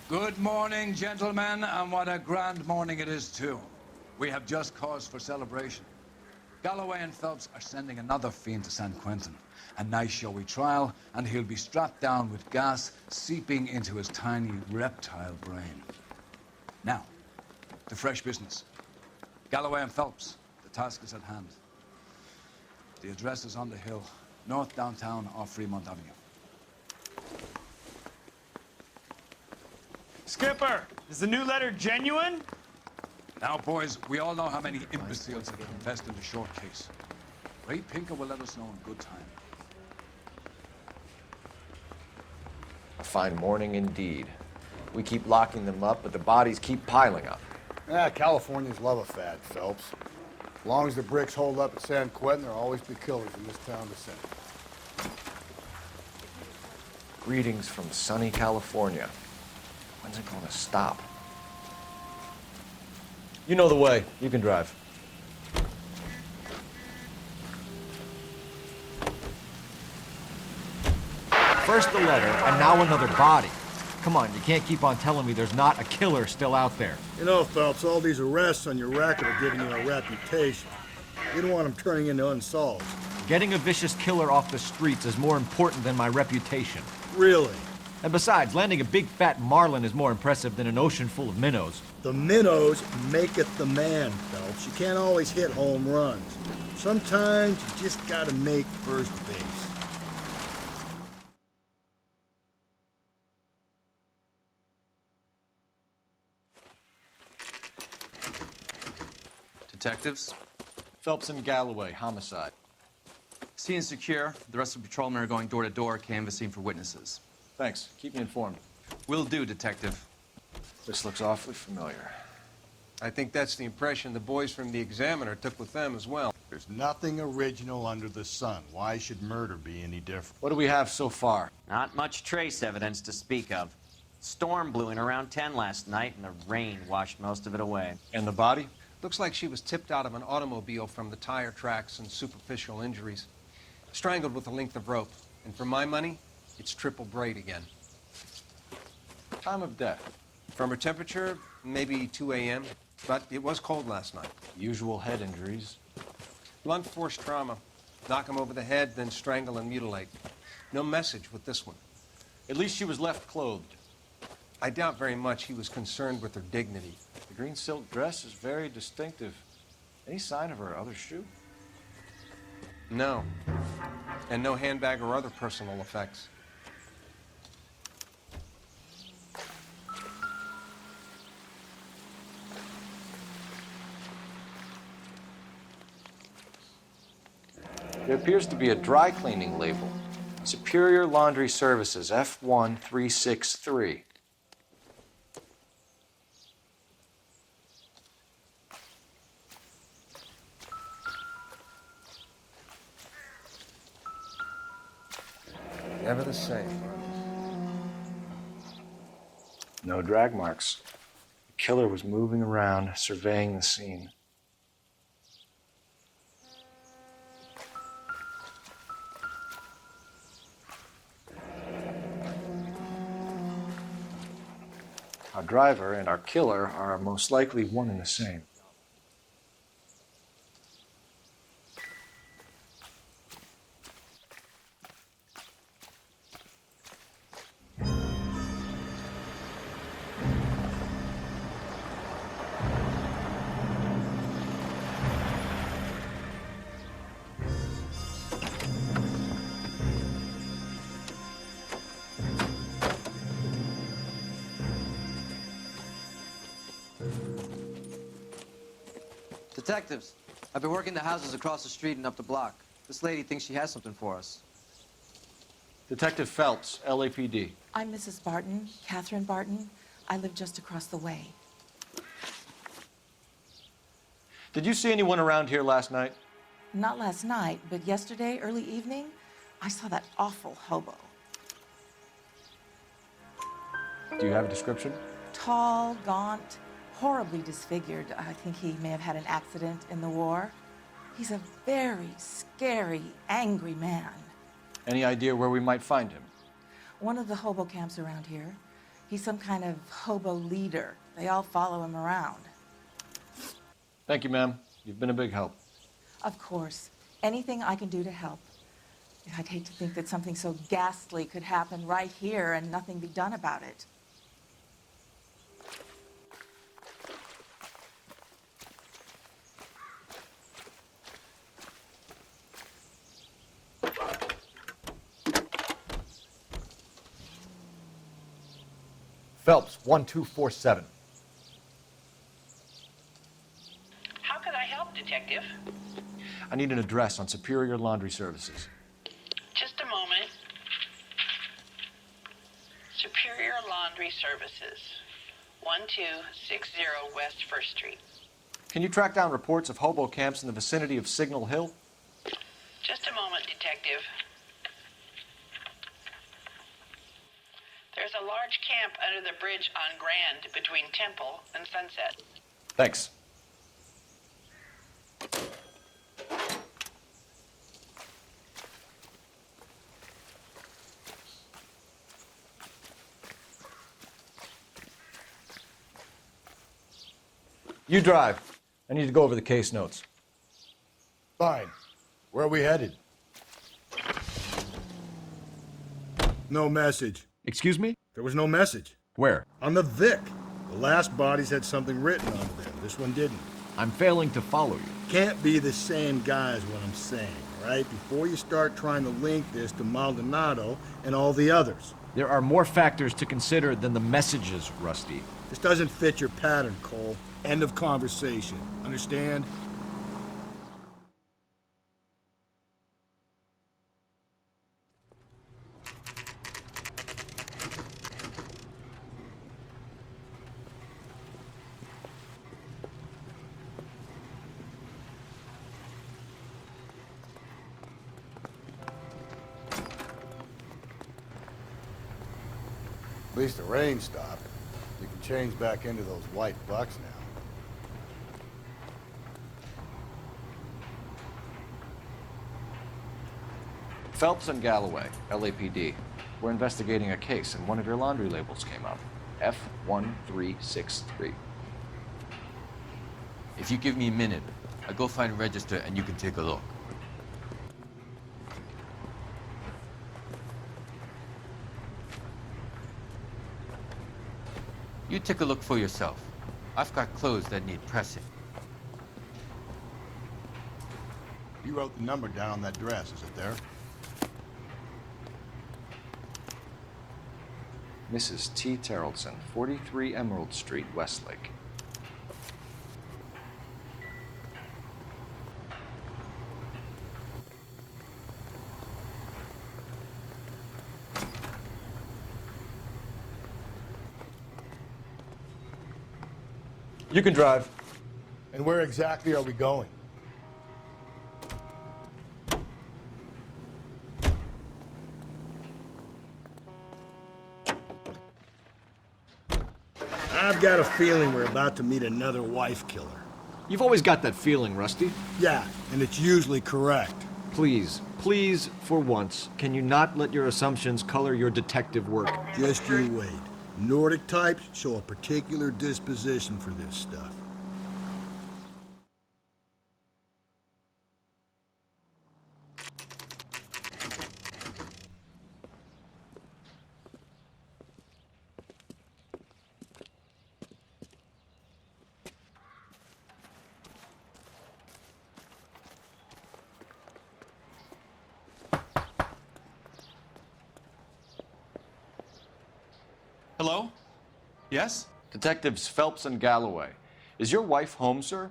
Good morning, gentlemen, and what a grand morning it is, too. We have just cause for celebration. Galloway and Phelps are sending another fiend to San Quentin. A nice showy trial, and he'll be strapped down with gas seeping into his tiny reptile brain. Now, to fresh business. Galloway and Phelps, the task is at hand. The address is on the hill, north downtown off Fremont Avenue. Skipper, is the new letter genuine? Now, boys, we all know how many imbeciles have confessed in the short case. Ray Pinker will let us know in good time. A fine morning indeed. We keep locking them up, but the bodies keep piling up. Californians love a fad, Phelps. As long as the bricks hold up at San Quentin, there'll always be killers in this town to send. Greetings from sunny California. When's it gonna stop? You know the way. You can drive. First the letter, and now another body. Come on, you can't keep on telling me there's not a killer still out there. You know, Phelps, all these arrests on your record are giving you a reputation. You don't want them turning into unsolved. Getting a vicious killer off the streets is more important than my reputation. Really? And besides, landing a big fat marlin is more impressive than an ocean full of minnows. The minnows maketh the man, Phelps. You can't always hit home runs. Sometimes you just gotta make first base. Detectives? Phelps and Galloway, homicide. Scene is secure. The rest of the patrolmen are going door to door, canvassing for witnesses. Thanks. Keep me informed. Will do, Detective. This looks awfully familiar. I think that's the impression the boys from the Examiner took with them as well. There's nothing original under the sun. Why should murder be any different? What do we have so far? Not much trace evidence to speak of. Storm blew in around 10 last night, and the rain washed most of it away. And the body? Looks like she was tipped out of an automobile from the tire tracks and superficial injuries. Strangled with a length of rope. And for my money, it's triple braid again. Time of death? From her temperature, maybe 2 a.m., but it was cold last night. Usual head injuries. Blunt force trauma. Knock him over the head, then strangle and mutilate. No message with this one. At least she was left clothed. I doubt very much he was concerned with her dignity. The green silk dress is very distinctive. Any sign of her other shoe? No. And no handbag or other personal effects. There appears to be a dry cleaning label. Superior Laundry Services, F1363. Never the same. No drag marks. The killer was moving around, surveying the scene. Our driver and our killer are most likely one and the same. Detectives, I've been working the houses across the street and up the block. This lady thinks she has something for us. Detective Phelps, LAPD. I'm Mrs. Barton, Catherine Barton. I live just across the way. Did you see anyone around here last night? Not last night, but yesterday, early evening, I saw that awful hobo. Do you have a description? Tall, gaunt, horribly disfigured. I think he may have had an accident in the war. He's a very scary, angry man. Any idea where we might find him? One of the hobo camps around here. He's some kind of hobo leader. They all follow him around. Thank you, ma'am. You've been a big help. Of course. Anything I can do to help. I'd hate to think that something so ghastly could happen right here and nothing be done about it. Phelps, 1247. How can I help, Detective? I need an address on Superior Laundry Services. Just a moment. Superior Laundry Services, 1260 West 1st Street. Can you track down reports of hobo camps in the vicinity of Signal Hill? Just a moment, Detective. There's a large camp under the bridge on Grand between Temple and Sunset. Thanks. You drive. I need to go over the case notes. Fine. Where are we headed? No message. Excuse me? There was no message. Where? On the Vic. The last bodies had something written on them. This one didn't. I'm failing to follow you. Can't be the same guy is what I'm saying, right? Before you start trying to link this to Maldonado and all the others. There are more factors to consider than the messages, Rusty. This doesn't fit your pattern, Cole. End of conversation. Understand? At least the rain stopped. You can change back into those white bucks now. Phelps and Galloway, LAPD. We're investigating a case, and one of your laundry labels came up. F1363. If you give me a minute, I'll go find a register and you can take a look. You take a look for yourself. I've got clothes that need pressing. You wrote the number down on that dress, is it there? Mrs. T. Terrellson, 43 Emerald Street, Westlake. You can drive. And where exactly are we going? I've got a feeling we're about to meet another wife killer. You've always got that feeling, Rusty. Yeah, and it's usually correct. Please, please, for once, can you not let your assumptions color your detective work? Just you wait. Nordic types show a particular disposition for this stuff. Hello? Yes? Detectives Phelps and Galloway. Is your wife home, sir?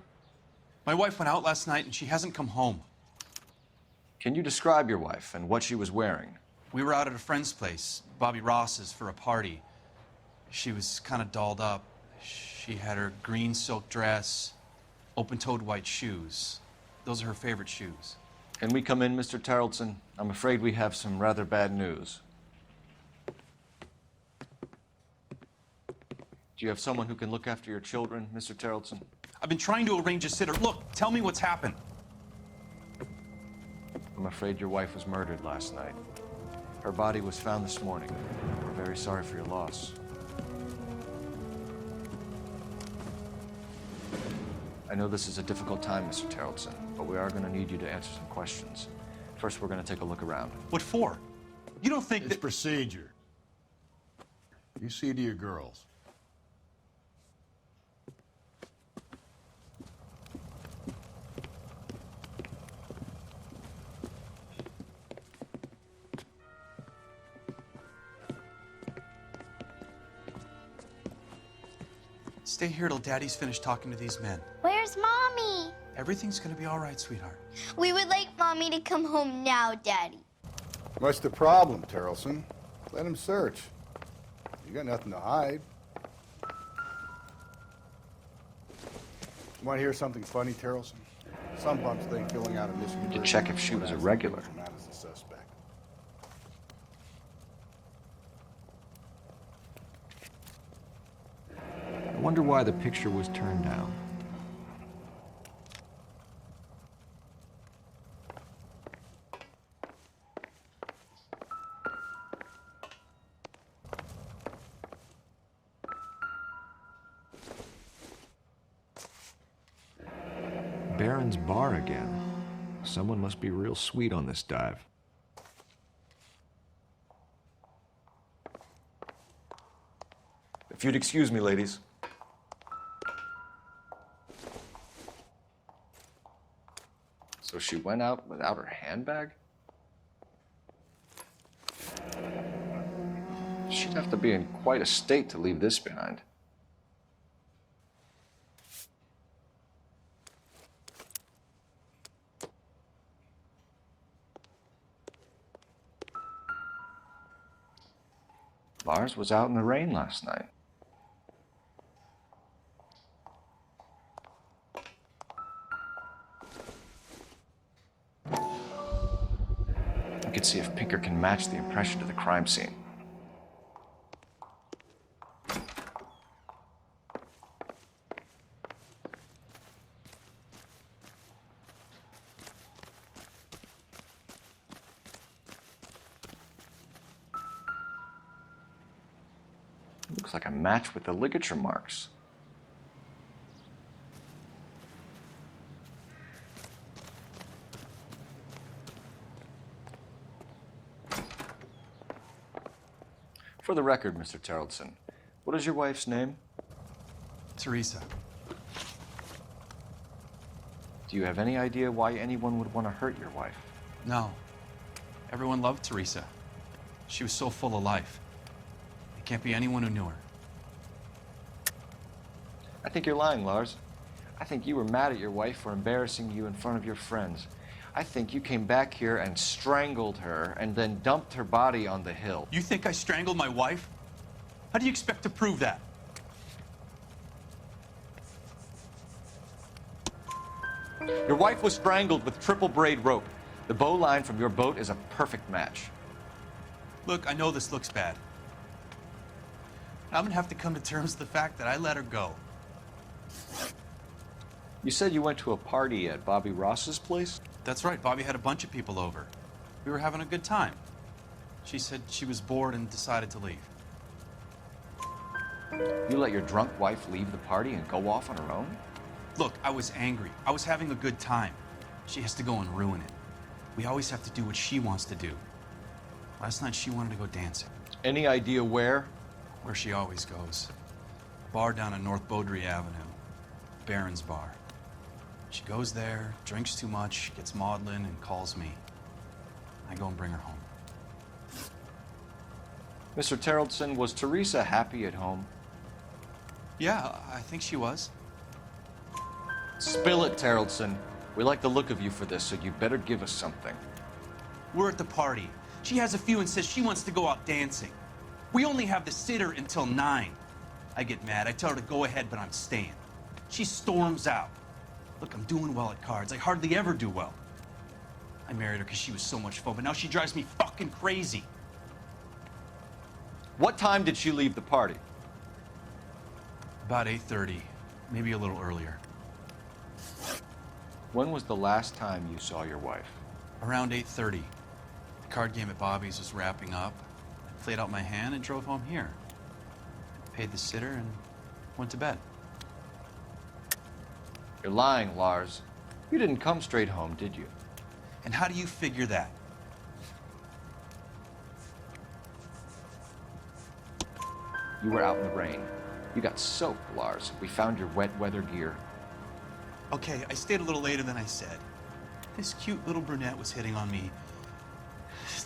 My wife went out last night and she hasn't come home. Can you describe your wife and what she was wearing? We were out at a friend's place, Bobby Ross's, for a party. She was kind of dolled up. She had her green silk dress, open-toed white shoes. Those are her favorite shoes. Can we come in, Mr. Terrellson? I'm afraid we have some rather bad news. Do you have someone who can look after your children, Mr. Terrellson? I've been trying to arrange a sitter. Look, tell me what's happened. I'm afraid your wife was murdered last night. Her body was found this morning. We're very sorry for your loss. I know this is a difficult time, Mr. Terrellson, but we are going to need you to answer some questions. First, we're going to take a look around. What for? You don't think It's that... procedure. You see to your girls. Stay here till Daddy's finished talking to these men. Where's Mommy? Everything's gonna be all right, sweetheart. We would like Mommy to come home now, Daddy. What's the problem, Terrellson? Let him search. You got nothing to hide. Want to hear something funny, Terrellson? Some bums think filling out a missing To check if she was a regular. Not as a suspect. I wonder why the picture was turned down. Baron's Bar again. Someone must be real sweet on this dive. If you'd excuse me, ladies. So she went out without her handbag? She'd have to be in quite a state to leave this behind. Lars was out in the rain last night. I could see if Pinker can match the impression to the crime scene. Looks like a match with the ligature marks. For the record, Mr. Terrellson, what is your wife's name? Teresa. Do you have any idea why anyone would want to hurt your wife? No. Everyone loved Teresa. She was so full of life. It can't be anyone who knew her. I think you're lying, Lars. I think you were mad at your wife for embarrassing you in front of your friends. I think you came back here and strangled her and then dumped her body on the hill. You think I strangled my wife? How do you expect to prove that? Your wife was strangled with triple braid rope. The bow line from your boat is a perfect match. Look, I know this looks bad. I'm gonna have to come to terms with the fact that I let her go. You said you went to a party at Bobby Ross's place? That's right, Bobby had a bunch of people over. We were having a good time. She said she was bored and decided to leave. You let your drunk wife leave the party and go off on her own? Look, I was angry. I was having a good time. She has to go and ruin it. We always have to do what she wants to do. Last night she wanted to go dancing. Any idea where? Where she always goes. Bar down on North Beaudry Avenue. Baron's Bar. She goes there, drinks too much, gets maudlin, and calls me. I go and bring her home. Mr. Terrellson, was Teresa happy at home? Yeah, I think she was. Spill it, Terrellson. We like the look of you for this, so you better give us something. We're at the party. She has a few and says she wants to go out dancing. We only have the sitter until 9. I get mad. I tell her to go ahead, but I'm staying. She storms out. Look, I'm doing well at cards. I hardly ever do well. I married her because she was so much fun, but now she drives me fucking crazy. What time did she leave the party? About 8:30, maybe a little earlier. When was the last time you saw your wife? Around 8:30. The card game at Bobby's was wrapping up. I played out my hand and drove home here. Paid the sitter and went to bed. You're lying, Lars. You didn't come straight home, did you? And how do you figure that? You were out in the rain. You got soaked, Lars. We found your wet weather gear. Okay, I stayed a little later than I said. This cute little brunette was hitting on me.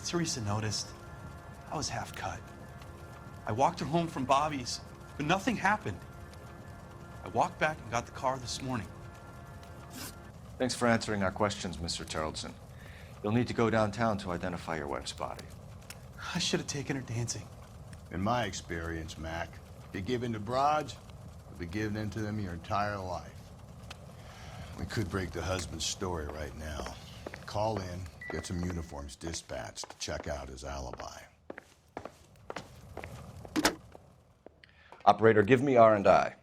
Teresa noticed. I was half cut. I walked her home from Bobby's, but nothing happened. I walked back and got the car this morning. Thanks for answering our questions, Mr. Tarleton. You'll need to go downtown to identify your wife's body. I should have taken her dancing. In my experience, Mac, if you give in to broads, you'll be giving in to them your entire life. We could break the husband's story right now. Call in, get some uniforms dispatched to check out his alibi. Operator, give me R&I.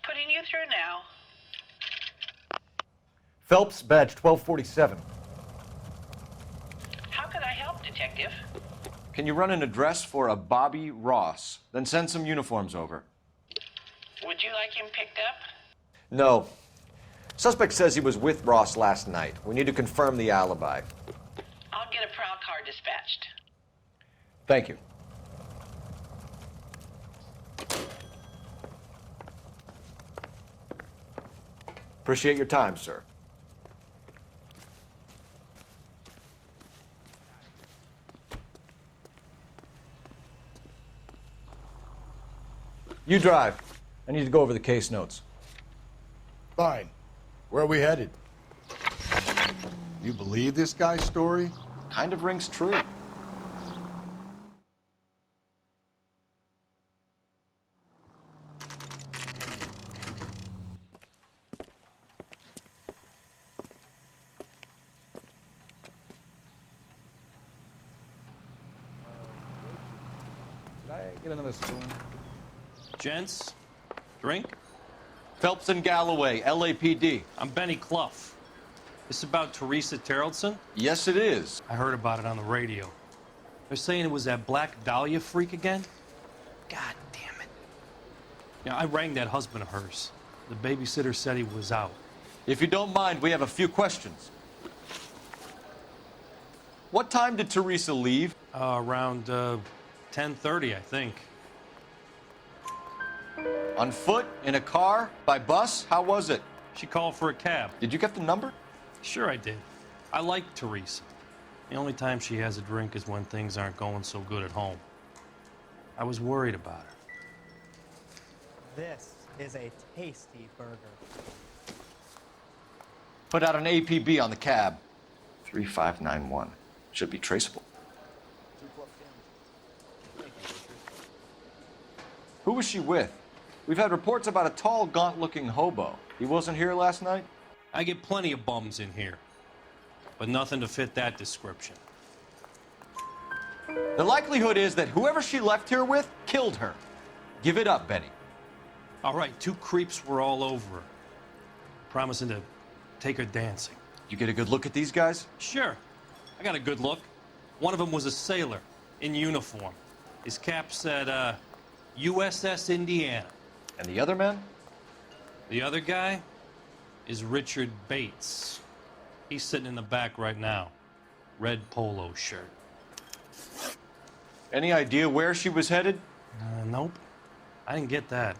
Putting you through now. Phelps, badge 1247. How could I help, Detective? Can you run an address for a Bobby Ross? Then send some uniforms over. Would you like him picked up? No. Suspect says he was with Ross last night. We need to confirm the alibi. I'll get a prowl car dispatched. Thank you. Appreciate your time, sir. You drive. I need to go over the case notes. Fine. Where are we headed? You believe this guy's story? Kind of rings true. Get another spoon. Gents, drink? Phelps and Galloway, LAPD. I'm Benny Clough. This about Teresa Tarleton? Yes, it is. I heard about it on the radio. They're saying it was that Black Dahlia freak again? God damn it. Yeah, I rang that husband of hers. The babysitter said he was out. If you don't mind, we have a few questions. What time did Teresa leave? Around 10:30, I think. On foot? In a car? By bus? How was it? She called for a cab. Did you get the number? Sure I did. I like Teresa. The only time she has a drink is when things aren't going so good at home. I was worried about her. This is a tasty burger. Put out an APB on the cab. 3591. Should be traceable. Who was she with? We've had reports about a tall, gaunt-looking hobo. He wasn't here last night? I get plenty of bums in here, but nothing to fit that description. The likelihood is that whoever she left here with killed her. Give it up, Benny. All right, two creeps were all over her, promising to take her dancing. You get a good look at these guys? Sure. I got a good look. One of them was a sailor in uniform. His cap said, USS Indiana. And the other man? The other guy is Richard Bates. He's sitting in the back right now. Red polo shirt. Any idea where she was headed? Nope. I didn't get that.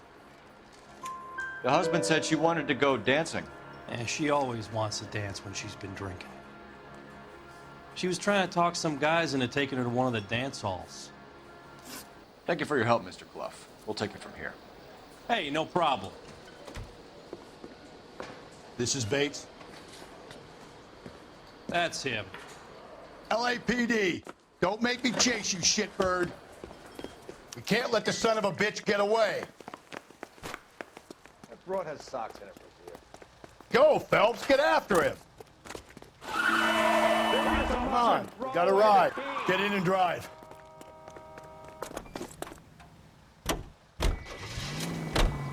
The husband said she wanted to go dancing. Yeah, she always wants to dance when she's been drinking. She was trying to talk some guys into taking her to one of the dance halls. Thank you for your help, Mr. Clough. We'll take it from here. Hey, no problem. This is Bates. That's him. LAPD, don't make me chase you, shitbird. We can't let the son of a bitch get away. That broad has socks in it for you. Go, Phelps, get after him. Come on, we got a ride. Get in and drive.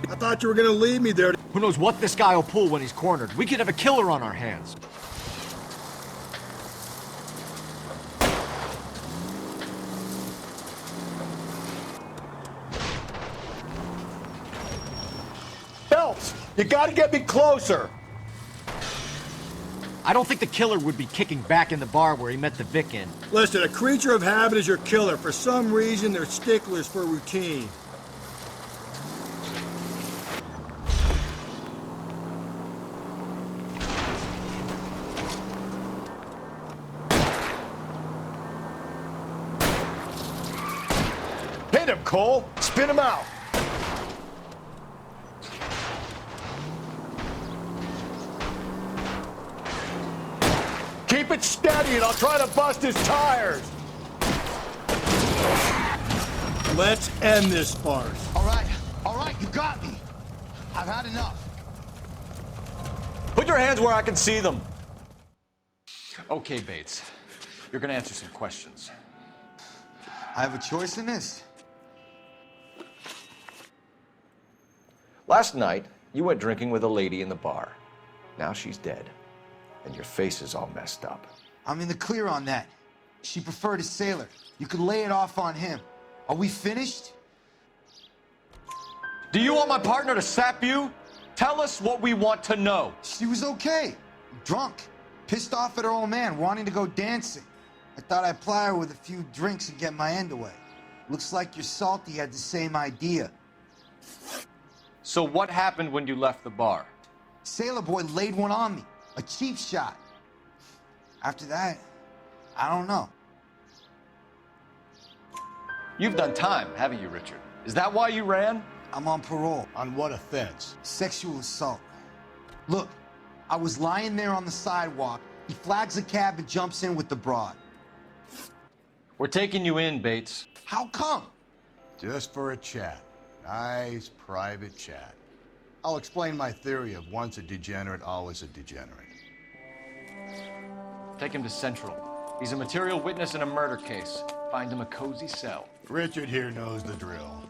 I thought you were gonna leave me there. Who knows what this guy will pull when he's cornered? We could have a killer on our hands. Phelps, You gotta get me closer! I don't think the killer would be kicking back in the bar where he met the Vic in. Listen, a creature of habit is your killer. For some reason, they're sticklers for routine. Hit him, Cole! Spin him out! Keep it steady and I'll try to bust his tires! Let's end this farce. All right, you got me. I've had enough. Put your hands where I can see them. Okay, Bates. You're gonna answer some questions. I have a choice in this. Last night, you went drinking with a lady in the bar. Now she's dead, and your face is all messed up. I'm in the clear on that. She preferred a sailor. You could lay it off on him. Are we finished? Do you want my partner to sap you? Tell us what we want to know. She was okay. Drunk. Pissed off at her old man, wanting to go dancing. I thought I'd ply her with a few drinks and get my end away. Looks like your Salty had the same idea. So what happened when you left the bar? Sailor boy laid one on me. A cheap shot. After that, I don't know. You've done time, haven't you, Richard? Is that why you ran? I'm on parole. On what offense? Sexual assault. Look, I was lying there on the sidewalk. He flags a cab and jumps in with the broad. We're taking you in, Bates. How come? Just for a chat. Nice, private chat. I'll explain my theory of once a degenerate, always a degenerate. Take him to Central. He's a material witness in a murder case. Find him a cozy cell. Richard here knows the drill.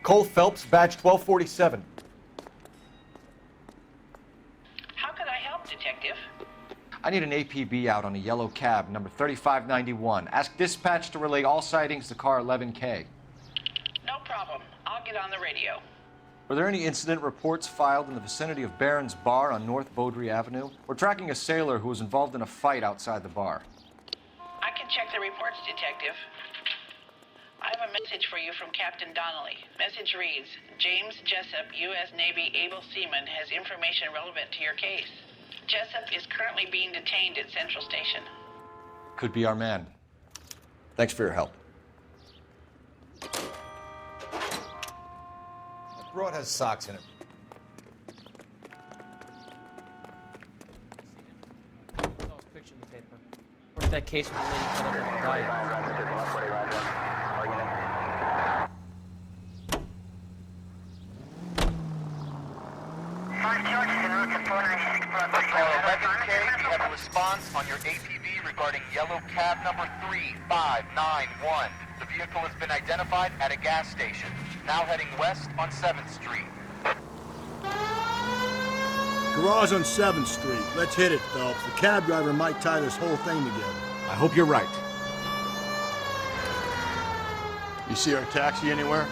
Cole Phelps, badge 1247. How can I help, Detective? I need an APB out on a yellow cab, number 3591. Ask dispatch to relay all sightings to car 11K. No problem. I'll get on the radio. Were there any incident reports filed in the vicinity of Barron's Bar on North Beaudry Avenue? We're tracking a sailor who was involved in a fight outside the bar. I can check the reports, Detective. I have a message for you from Captain Donnelly. Message reads, James Jessup, U.S. Navy able seaman, has information relevant to your case. Jessup is currently being detained at Central Station. Could be our man. Thanks for your help. The broad has socks in it. Picture in the paper. What if that case with the lady cut up and died? Car 11K, we have a response on your APB regarding yellow cab number 3591. The vehicle has been identified at a gas station, now heading west on 7th Street. Garage on 7th Street. Let's hit it, Phelps. The cab driver might tie this whole thing together. I hope you're right. You see our taxi anywhere?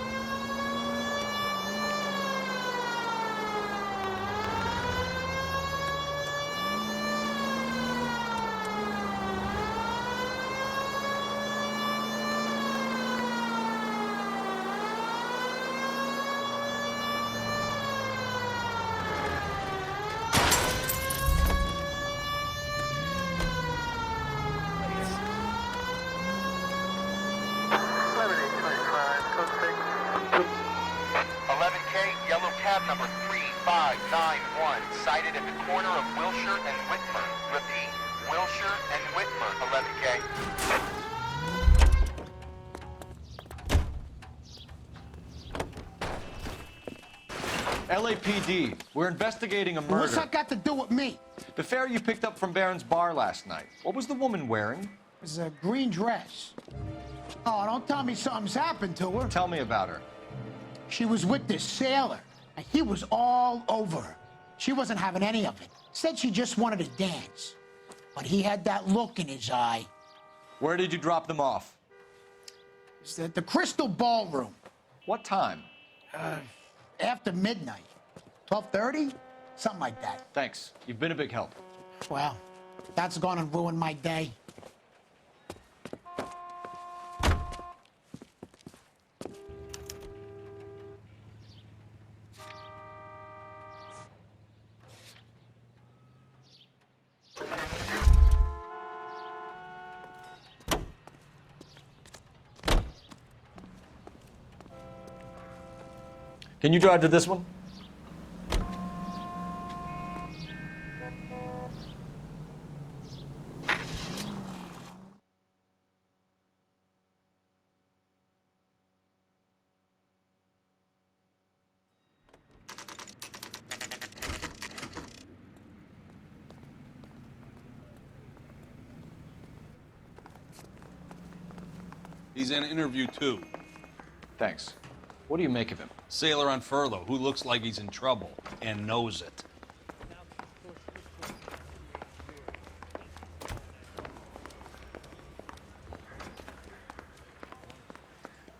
Number 3591, sighted at the corner of Wilshire and Whitmer. Repeat, Wilshire and Whitmer, 11K. LAPD, we're investigating a murder. What's that got to do with me? The fare you picked up from Barron's Bar last night. What was the woman wearing? It was a green dress. Oh, don't tell me something's happened to her. Tell me about her. She was with this sailor, and he was all over her. She wasn't having any of it. Said she just wanted to dance. But he had that look in his eye. Where did you drop them off? It's at the Crystal Ballroom. What time? After midnight. 12:30? Something like that. Thanks. You've been a big help. Well, that's gonna ruin my day. Can you drive to this one? He's in interview 2. Thanks. What do you make of him? Sailor on furlough who looks like he's in trouble and knows it.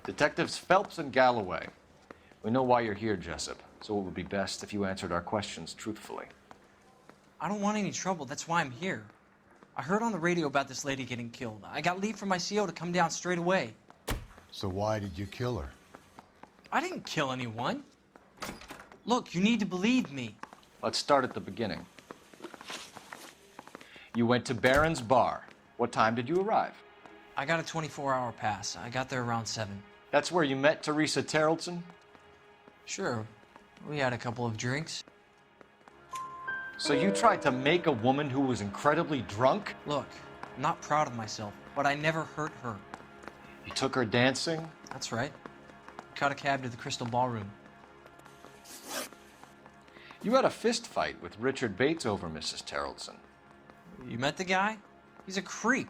Detectives Phelps and Galloway. We know why you're here, Jessup, so it would be best if you answered our questions truthfully. I don't want any trouble. That's why I'm here. I heard on the radio about this lady getting killed. I got leave from my CO to come down straight away. So why did you kill her? I didn't kill anyone. Look, you need to believe me. Let's start at the beginning. You went to Barron's Bar. What time did you arrive? I got a 24-hour pass. I got there around 7. That's where you met Teresa Terrelson? Sure. We had a couple of drinks. So you tried to make a woman who was incredibly drunk? Look, I'm not proud of myself, but I never hurt her. You took her dancing? That's right. Caught a cab to the Crystal Ballroom. You had a fist fight with Richard Bates over Mrs. Terrelson. You met the guy? He's a creep.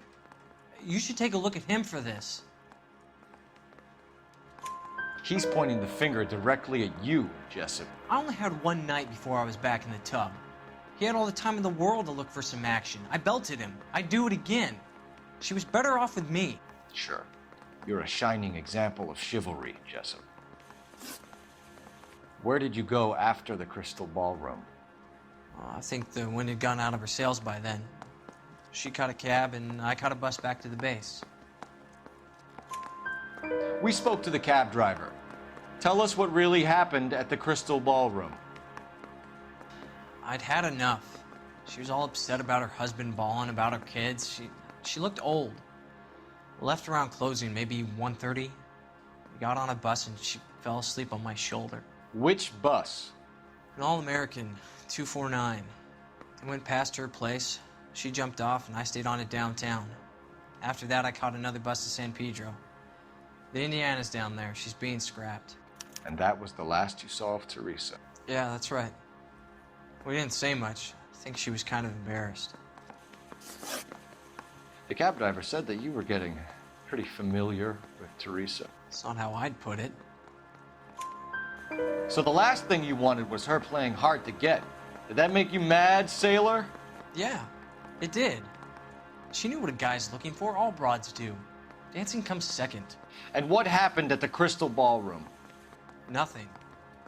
You should take a look at him for this. He's pointing the finger directly at you, Jessup. I only had one night before I was back in the tub. He had all the time in the world to look for some action. I belted him. I'd do it again. She was better off with me. Sure. You're a shining example of chivalry, Jessup. Where did you go after the Crystal Ballroom? I think the wind had gone out of her sails by then. She caught a cab, and I caught a bus back to the base. We spoke to the cab driver. Tell us what really happened at the Crystal Ballroom. I'd had enough. She was all upset about her husband bawling about her kids. She looked old. Left around closing, maybe 1:30. We got on a bus, and she fell asleep on my shoulder. Which bus? An All-American, 249. I went past her place. She jumped off, and I stayed on it downtown. After that, I caught another bus to San Pedro. The Indiana's down there. She's being scrapped. And that was the last you saw of Teresa. Yeah, that's right. We didn't say much. I think she was kind of embarrassed. The cab driver said that you were getting pretty familiar with Teresa. It's not how I'd put it. So the last thing you wanted was her playing hard to get. Did that make you mad, sailor? Yeah, it did. She knew what a guy's looking for. All broads do. Dancing comes second. And what happened at the Crystal Ballroom? Nothing.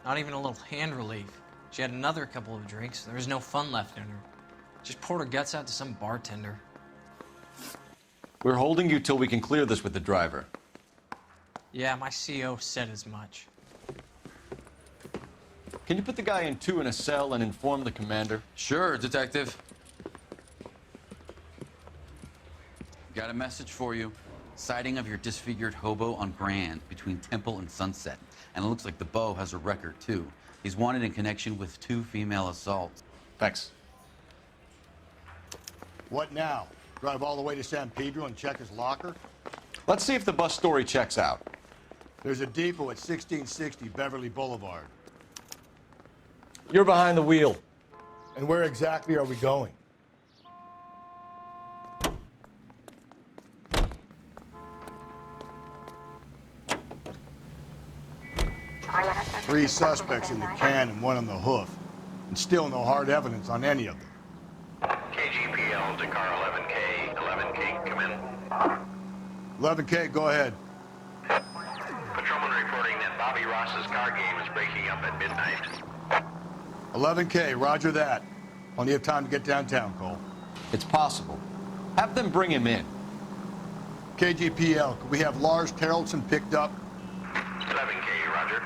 Not even a little hand relief. She had another couple of drinks. There was no fun left in her. Just poured her guts out to some bartender. We're holding you till we can clear this with the driver. Yeah, my CO said as much. Can you put the guy in 2 in a cell and inform the commander? Sure, Detective. Got a message for you. Sighting of your disfigured hobo on Grand between Temple and Sunset. And it looks like the beau has a record, too. He's wanted in connection with 2 female assaults. Thanks. What now? Drive all the way to San Pedro and check his locker? Let's see if the bus story checks out. There's a depot at 1660 Beverly Boulevard. You're behind the wheel. And where exactly are we going? 3 suspects in the can and 1 on the hoof. And still no hard evidence on any of them. KGPL to car 11K. 11K, come in. 11K, go ahead. Patrolman reporting that Bobby Ross's car game is breaking up at midnight. 11K, roger that. Plenty of time to get downtown, Cole. It's possible. Have them bring him in. KGPL, could we have Lars Terrelson picked up? 11K, roger.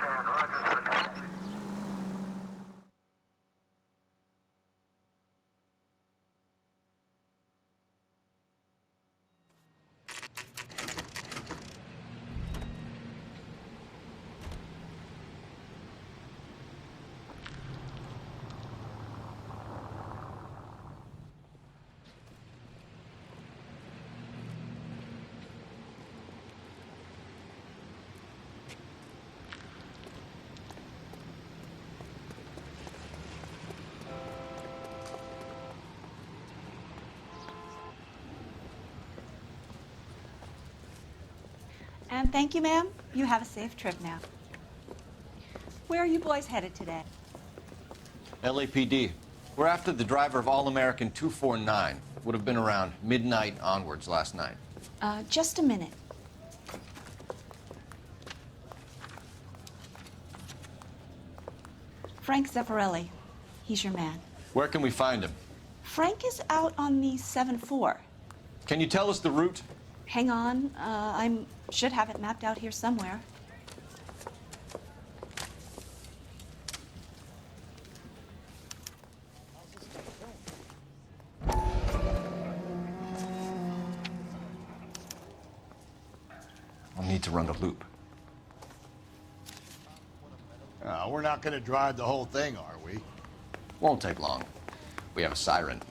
And thank you, ma'am. You have a safe trip now. Where are you boys headed today? LAPD. We're after the driver of All-American 249. Would have been around midnight onwards last night. Just a minute. Frank Zeffirelli. He's your man. Where can we find him? Frank is out on the 7-4. Can you tell us the route? Hang on. I should have it mapped out here somewhere. I'll need to run the loop. We're not going to drive the whole thing, are we? Won't take long. We have a siren.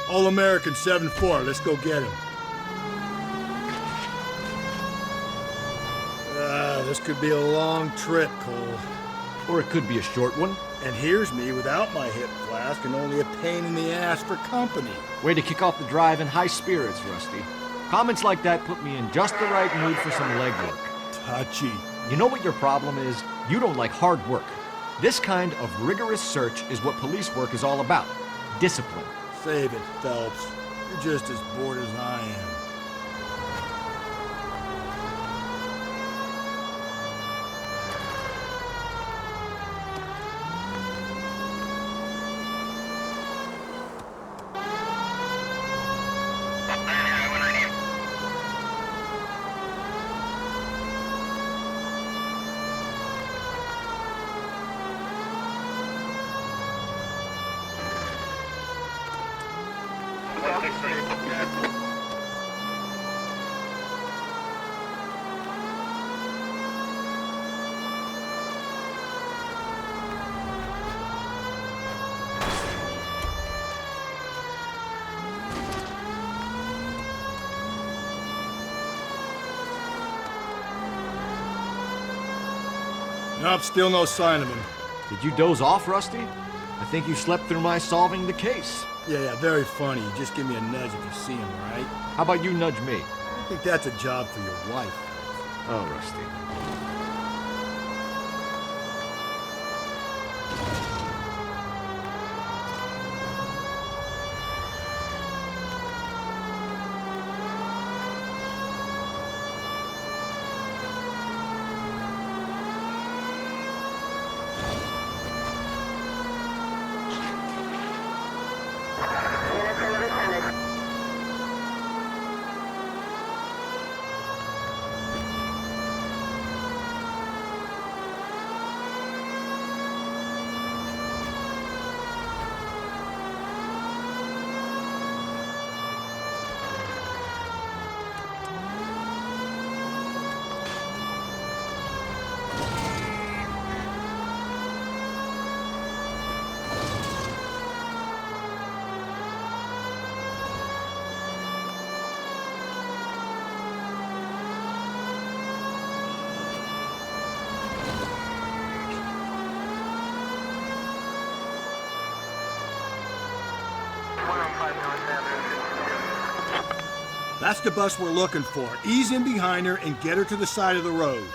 All-American 7-4, let's go get him. This could be a long trip, Cole. Or it could be a short one. And here's me without my hip flask and only a pain in the ass for company. Way to kick off the drive in high spirits, Rusty. Comments like that put me in just the right mood for some legwork. Touchy. You know what your problem is? You don't like hard work. This kind of rigorous search is what police work is all about. Discipline. Save it, Phelps. You're just as bored as I am. Nope, still no sign of him. Did you doze off, Rusty? I think you slept through my solving the case. Yeah, very funny. Just give me a nudge if you see him, all right? How about you nudge me? I think that's a job for your wife. Oh, Rusty. That's the bus we're looking for. Ease in behind her and get her to the side of the road.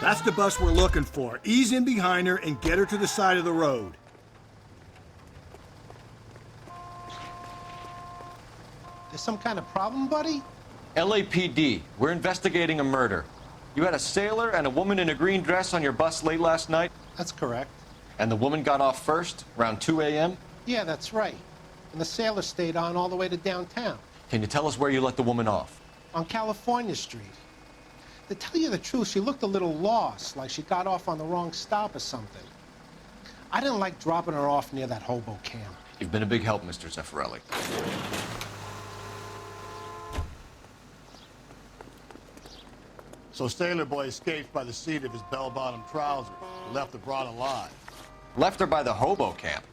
That's the bus we're looking for. Ease in behind her and get her to the side of the road. There's some kind of problem, buddy? LAPD, we're investigating a murder. You had a sailor and a woman in a green dress on your bus late last night? That's correct. And the woman got off first, around 2 a.m.? Yeah, that's right. And the sailor stayed on all the way to downtown. Can you tell us where you let the woman off? On California Street. To tell you the truth, she looked a little lost, like she got off on the wrong stop or something. I didn't like dropping her off near that hobo camp. You've been a big help, Mr. Zeffirelli. So Sailor Boy escaped by the seat of his bell-bottom trousers. Left the broad alive. Left her by the hobo camp.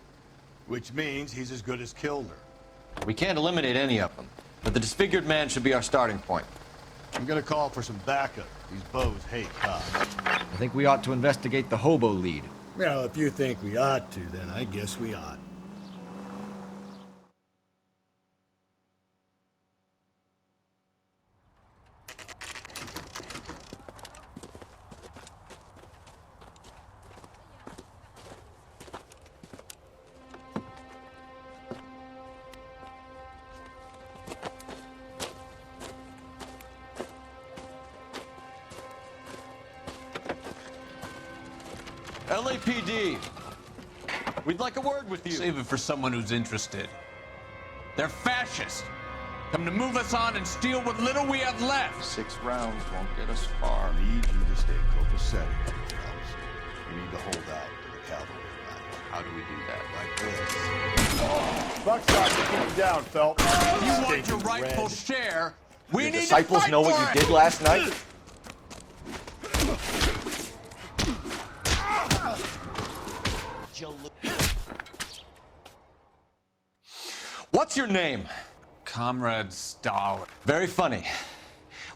Which means he's as good as killed her. We can't eliminate any of them, but the disfigured man should be our starting point. I'm gonna call for some backup. These bows hate cops. I think we ought to investigate the hobo lead. Well, if you think we ought to, then I guess we ought. LAPD, we'd like a word with you. Save it for someone who's interested. They're fascists. Come to move us on and steal what little we have left. 6 rounds won't get us far. I need you to stay copacetic, fellas. We need to hold out to the cavalry line. How do we do that? Like this. Buckshot to keep him down, Phelps. You want your rightful share? We Your need disciples to fight know what for you did last night? What's your name? Comrade Stalin. Very funny.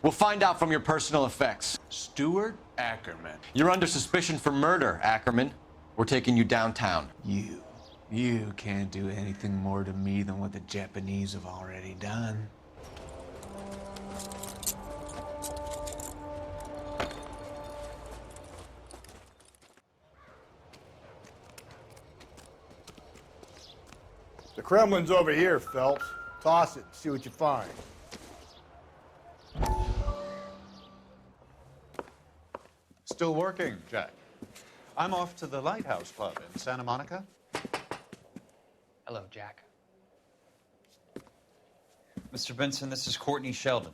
We'll find out from your personal effects. Stuart Ackerman. You're under suspicion for murder, Ackerman. We're taking you downtown. You can't do anything more to me than what the Japanese have already done. The Kremlin's over here, Phelps. Toss it, see what you find. Still working, Jack. I'm off to the Lighthouse Club in Santa Monica. Hello, Jack. Mr. Benson, this is Courtney Sheldon.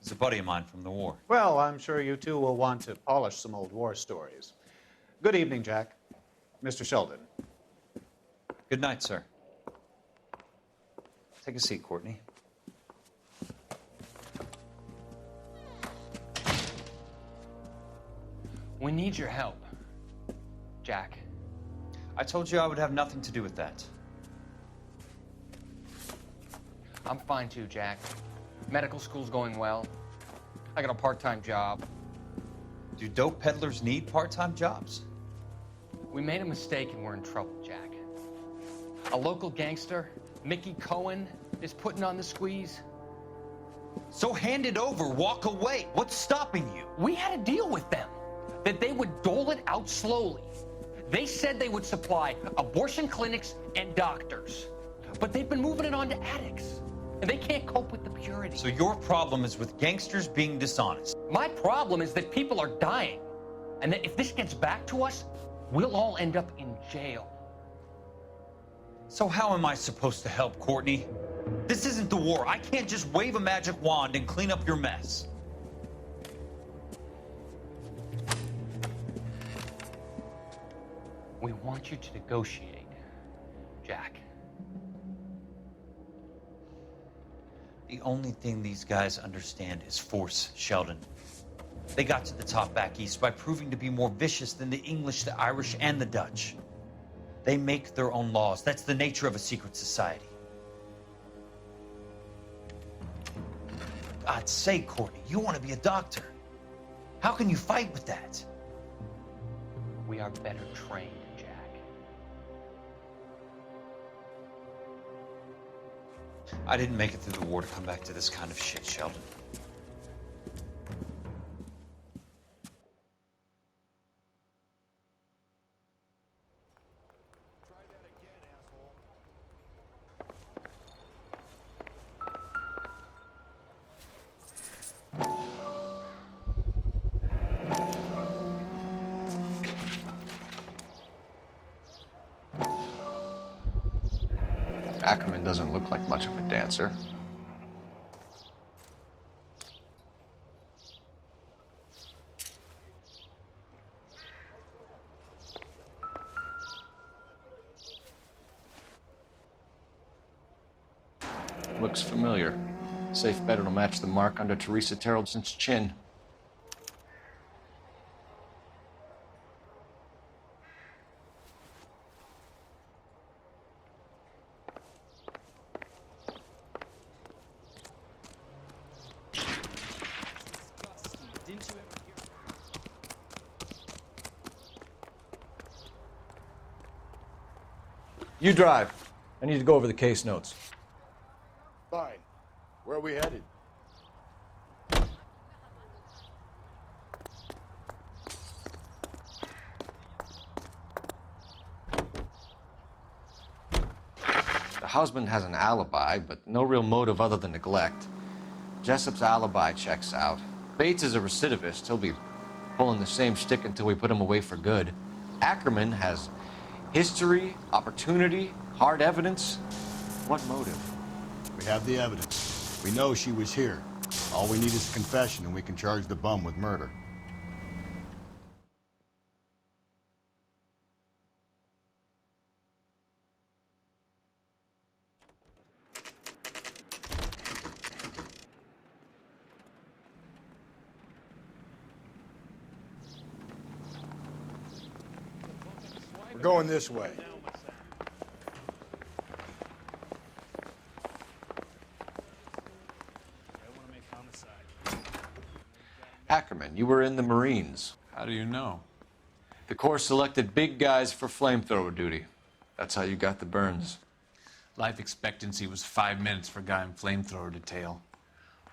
He's a buddy of mine from the war. Well, I'm sure you two will want to polish some old war stories. Good evening, Jack. Mr. Sheldon. Good night, sir. Take a seat, Courtney. We need your help, Jack. I told you I would have nothing to do with that. I'm fine too, Jack. Medical school's going well. I got a part-time job. Do dope peddlers need part-time jobs? We made a mistake and we're in trouble, Jack. A local gangster, Mickey Cohen, is putting on the squeeze. So hand it over, walk away. What's stopping you? We had a deal with them that they would dole it out slowly. They said they would supply abortion clinics and doctors, but they've been moving it on to addicts, and they can't cope with the purity. So your problem is with gangsters being dishonest. My problem is that people are dying, and that if this gets back to us, we'll all end up in jail. So how am I supposed to help, Courtney? This isn't the war. I can't just wave a magic wand and clean up your mess. We want you to negotiate, Jack. The only thing these guys understand is force, Sheldon. They got to the top back east by proving to be more vicious than the English, the Irish, and the Dutch. They make their own laws. That's the nature of a secret society. For God's sake, Courtney, you want to be a doctor. How can you fight with that? We are better trained, Jack. I didn't make it through the war to come back to this kind of shit, Sheldon. Ackerman doesn't look like much of a dancer. Looks familiar. Safe bet it'll match the mark under Teresa Terreldson's chin. You drive. I need to go over the case notes. Fine. Where are we headed? The husband has an alibi, but no real motive other than neglect. Jessup's alibi checks out. Bates is a recidivist. He'll be pulling the same stick until we put him away for good. Ackerman has history, opportunity, hard evidence. What motive? We have the evidence. We know she was here. All we need is a confession, and we can charge the bum with murder. We're going this way. Ackerman, you were in the Marines. How do you know? The Corps selected big guys for flamethrower duty. That's how you got the burns. Life expectancy was 5 minutes for a guy in flamethrower detail.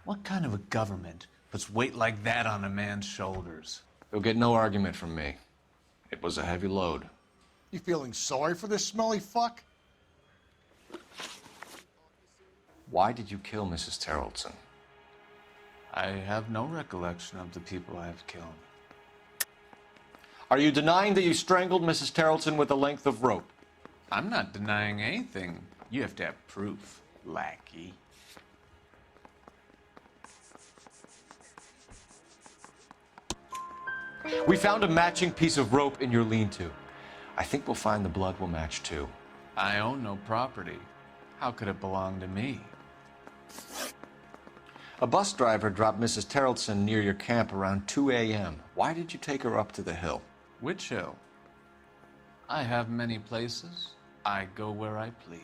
What kind of a government puts weight like that on a man's shoulders? You'll get no argument from me. It was a heavy load. You feeling sorry for this smelly fuck? Why did you kill Mrs. Terreldson? I have no recollection of the people I have killed. Are you denying that you strangled Mrs. Terreldson with a length of rope? I'm not denying anything. You have to have proof, lackey. We found a matching piece of rope in your lean-to. I think we'll find the blood will match too. I own no property. How could it belong to me? A bus driver dropped Mrs. Terreldson near your camp around 2 a.m. Why did you take her up to the hill? Which hill? I have many places. I go where I please.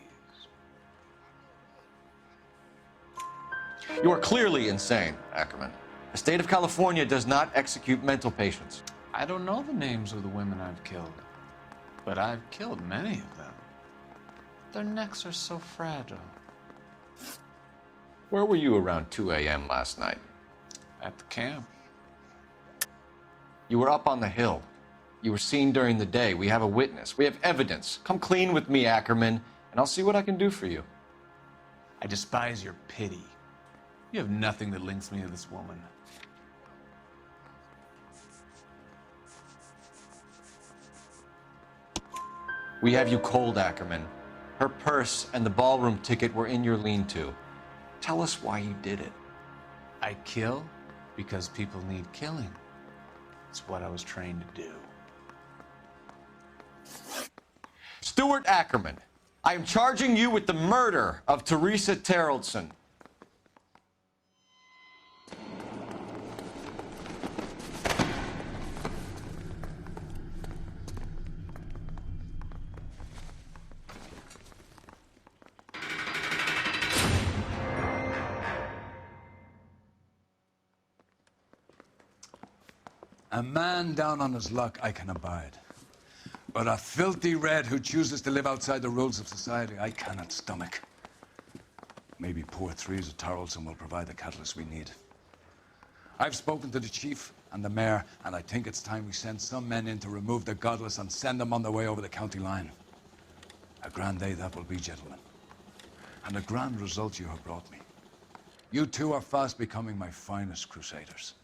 You are clearly insane, Ackerman. The state of California does not execute mental patients. I don't know the names of the women I've killed, but I've killed many of them. Their necks are so fragile. Where were you around 2 a.m. last night? At the camp. You were up on the hill. You were seen during the day. We have a witness. We have evidence. Come clean with me, Ackerman, and I'll see what I can do for you. I despise your pity. You have nothing that links me to this woman. We have you cold, Ackerman. Her purse and the ballroom ticket were in your lean-to. Tell us why you did it. I kill because people need killing. It's what I was trained to do. Stuart Ackerman, I am charging you with the murder of Teresa Terreldson. A man down on his luck I can abide. But a filthy red who chooses to live outside the rules of society, I cannot stomach. Maybe poor Threes of Tarleton will provide the catalyst we need. I've spoken to the chief and the mayor, and I think it's time we send some men in to remove the godless and send them on their way over the county line. A grand day that will be, gentlemen. And a grand result you have brought me. You two are fast becoming my finest crusaders.